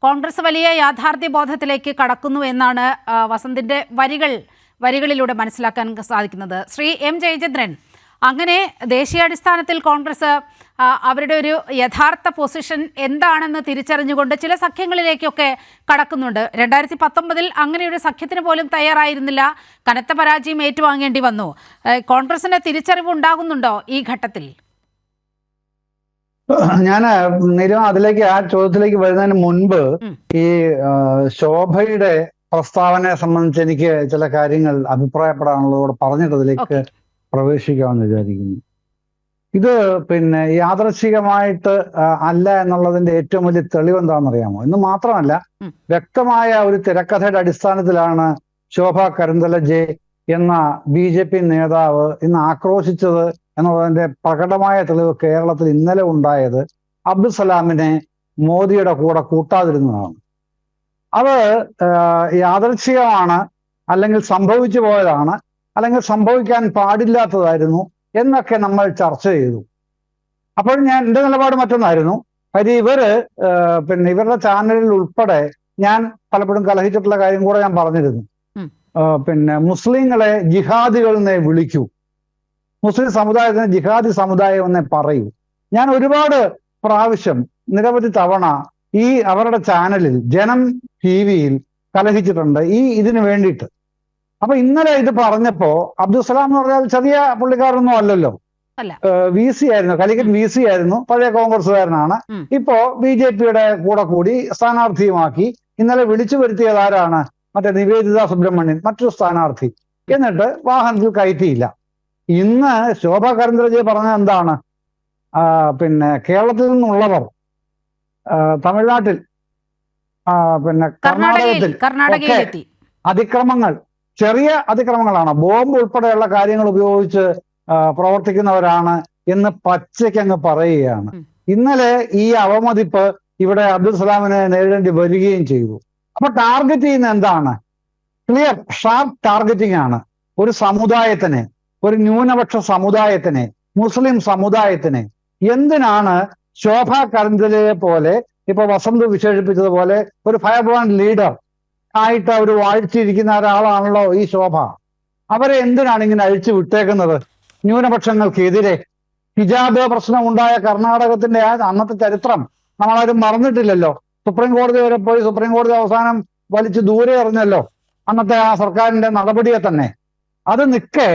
കോൺഗ്രസ് വലിയ യാഥാർത്ഥ്യ ബോധത്തിലേക്ക് കടക്കുന്നു എന്നാണ് വസന്തിന്റെ വരികളിലൂടെ മനസ്സിലാക്കാൻ സാധിക്കുന്നത്. ശ്രീ എം ജയചന്ദ്രൻ, അങ്ങനെ ദേശീയാടിസ്ഥാനത്തിൽ കോൺഗ്രസ് അവരുടെ ഒരു യഥാർത്ഥ പൊസിഷൻ എന്താണെന്ന് തിരിച്ചറിഞ്ഞുകൊണ്ട് ചില സഖ്യങ്ങളിലേക്കൊക്കെ കടക്കുന്നുണ്ട്. 2019 അങ്ങനെയൊരു സഖ്യത്തിന് പോലും തയ്യാറായിരുന്നില്ല, കനത്ത പരാജയം ഏറ്റുവാങ്ങേണ്ടി വന്നു. കോൺഗ്രസിന് തിരിച്ചറിവ് ഉണ്ടാകുന്നുണ്ടോ ഈ ഘട്ടത്തിൽ? ഞാൻ അതിലേക്ക് ആ ചോദ്യത്തിലേക്ക് വരുന്നതിന് മുൻപ് ഈ ശോഭയുടെ പ്രസ്താവനയെ സംബന്ധിച്ച് എനിക്ക് ചില കാര്യങ്ങൾ അഭിപ്രായപ്പെടാനുള്ളതോടെ പറഞ്ഞിട്ട് അതിലേക്ക് പ്രവേശിക്കാമെന്ന് വിചാരിക്കുന്നു. ഇത് യാദൃച്ഛികമായിട്ട് അല്ല എന്നുള്ളതിന്റെ ഏറ്റവും വലിയ തെളിവ് എന്താണെന്നറിയാമോ? എന്ന് മാത്രമല്ല, വ്യക്തമായ ഒരു തിരക്കഥയുടെ അടിസ്ഥാനത്തിലാണ് ശോഭ കരന്തലജെ എന്ന BJP നേതാവ് ഇന്ന് ആക്രോശിച്ചത് എന്നുള്ളതിന്റെ പ്രകടമായ തെളിവ് കേരളത്തിൽ ഇന്നലെ ഉണ്ടായത് അബ്ദുസലാമിനെ മോദിയുടെ കൂടെ കൂട്ടാതിരുന്നതാണ്. അത് യാദൃച്ഛികമാണ്, അല്ലെങ്കിൽ സംഭവിച്ചു പോയതാണ്, അല്ലെങ്കിൽ സംഭവിക്കാൻ പാടില്ലാത്തതായിരുന്നു എന്നൊക്കെ നമ്മൾ ചർച്ച ചെയ്തു. അപ്പോൾ എൻ്റെ നിലപാട് മറ്റൊന്നായിരുന്നു. കാര്യം ഇവരുടെ ചാനലിൽ ഉൾപ്പെടെ ഞാൻ പലപ്പോഴും കലഹിച്ചിട്ടുള്ള കാര്യം കൂടെ ഞാൻ പറഞ്ഞിരുന്നു. മുസ്ലിങ്ങളെ ജിഹാദികൾ എന്നേ വിളിക്കൂ, മുസ്ലിം സമുദായത്തിന് ജിഹാദി സമുദായം എന്നേ പറയൂ. ഞാൻ ഒരുപാട് പ്രാവശ്യം നിരവധി തവണ ഈ അവരുടെ ചാനലിൽ ജനം TV-യിൽ കലഹിച്ചിട്ടുണ്ട് ഇതിന് വേണ്ടിയിട്ട്. അപ്പൊ ഇന്നലെ ഇത് പറഞ്ഞപ്പോ അബ്ദുസലാം എന്ന് പറഞ്ഞാൽ ചെറിയ പുള്ളിക്കാരൊന്നും അല്ലല്ലോ, VC ആയിരുന്നു, കാലിക്കറ്റ് VC ആയിരുന്നു, പഴയ കോൺഗ്രസ്സുകാരനാണ്. ഇപ്പോ BJP-യുടെ കൂടെ കൂടി സ്ഥാനാർത്ഥിയുമാക്കി. ഇന്നലെ വിളിച്ചു വരുത്തിയത് ആരാണ്? മറ്റേ നിവേദിത സുബ്രഹ്മണ്യൻ, മറ്റൊരു സ്ഥാനാർത്ഥി. എന്നിട്ട് വാഹനത്തിൽ കയറ്റിയില്ല. ഇന്ന് ശോഭ കരന്തലജെ പറഞ്ഞത് എന്താണ്? കേരളത്തിൽ നിന്നുള്ളവർ തമിഴ്നാട്ടിൽ കർണാടകത്തിൽ അതിക്രമങ്ങൾ, ചെറിയ അതിക്രമങ്ങളാണ്, ബോംബ് ഉൾപ്പെടെയുള്ള കാര്യങ്ങൾ ഉപയോഗിച്ച് പ്രവർത്തിക്കുന്നവരാണ് എന്ന് പച്ചയ്ക്ക് അങ്ങ് പറയുകയാണ്. ഇന്നലെ ഈ അവമതിപ്പ് ഇവിടെ അബ്ദുസലാമിനെ നേരിടേണ്ടി വരികയും ചെയ്തു. അപ്പൊ ടാർഗറ്റ് ചെയ്യുന്ന എന്താണ്? ക്ലിയർ ഷാർപ്പ് ടാർഗറ്റിംഗ് ആണ്. ഒരു സമുദായത്തിനെ, ഒരു ന്യൂനപക്ഷ സമുദായത്തിനെ, മുസ്ലിം സമുദായത്തിനെ. എന്തിനാണ് ശോഭ കരന്തലജയെ പോലെ, ഇപ്പൊ വസന്ത് വിശേഷിപ്പിച്ചതുപോലെ ഒരു ഫയർ ബ്രാൻഡ് ലീഡർ ആയിട്ട് അവർ വാഴ്ചയിരിക്കുന്ന ഒരാളാണല്ലോ ഈ ശോഭ. അവരെ എന്തിനാണ് ഇങ്ങനെ അഴിച്ചു വിട്ടേക്കുന്നത്? ന്യൂനപക്ഷങ്ങൾക്കെതിരെ ഹിജാബ് പ്രശ്നം ഉണ്ടായ കർണാടകത്തിന്റെ അന്നത്തെ ചരിത്രം നമ്മളാരും മറന്നിട്ടില്ലല്ലോ. സുപ്രീം കോടതി വരെ പോയി, സുപ്രീം കോടതി അവസാനം വലിച്ചു ദൂരെ എറിഞ്ഞല്ലോ അന്നത്തെ ആ സർക്കാരിന്റെ നടപടിയെ തന്നെ. അത് നിൽക്കെ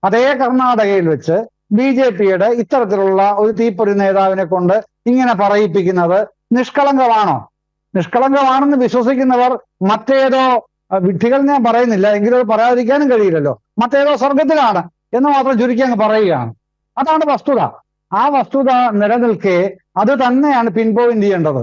അതേ കർണാടകയിൽ വെച്ച് BJP-യുടെ ഇത്തരത്തിലുള്ള ഒരു തീപ്പൊരി നേതാവിനെ കൊണ്ട് ഇങ്ങനെ പറയിപ്പിക്കുന്നത് നിഷ്കളങ്കമാണോ? നിഷ്കളങ്കമാണെന്ന് വിശ്വസിക്കുന്നവർ മറ്റേതോ വിഡ്ഢികൾ ഞാൻ പറയുന്നില്ല, എങ്കിലും അത് പറയാതിരിക്കാനും കഴിയില്ലല്ലോ, മറ്റേതോ സ്വർഗത്തിലാണ് എന്ന് മാത്രം ചുരുക്കി അങ്ങ് പറയുകയാണ്. അതാണ് വസ്തുത. ആ വസ്തുത നിലനിൽക്കെ അത് തന്നെയാണ് പിൻ പോയിന്റ് ചെയ്യേണ്ടത്.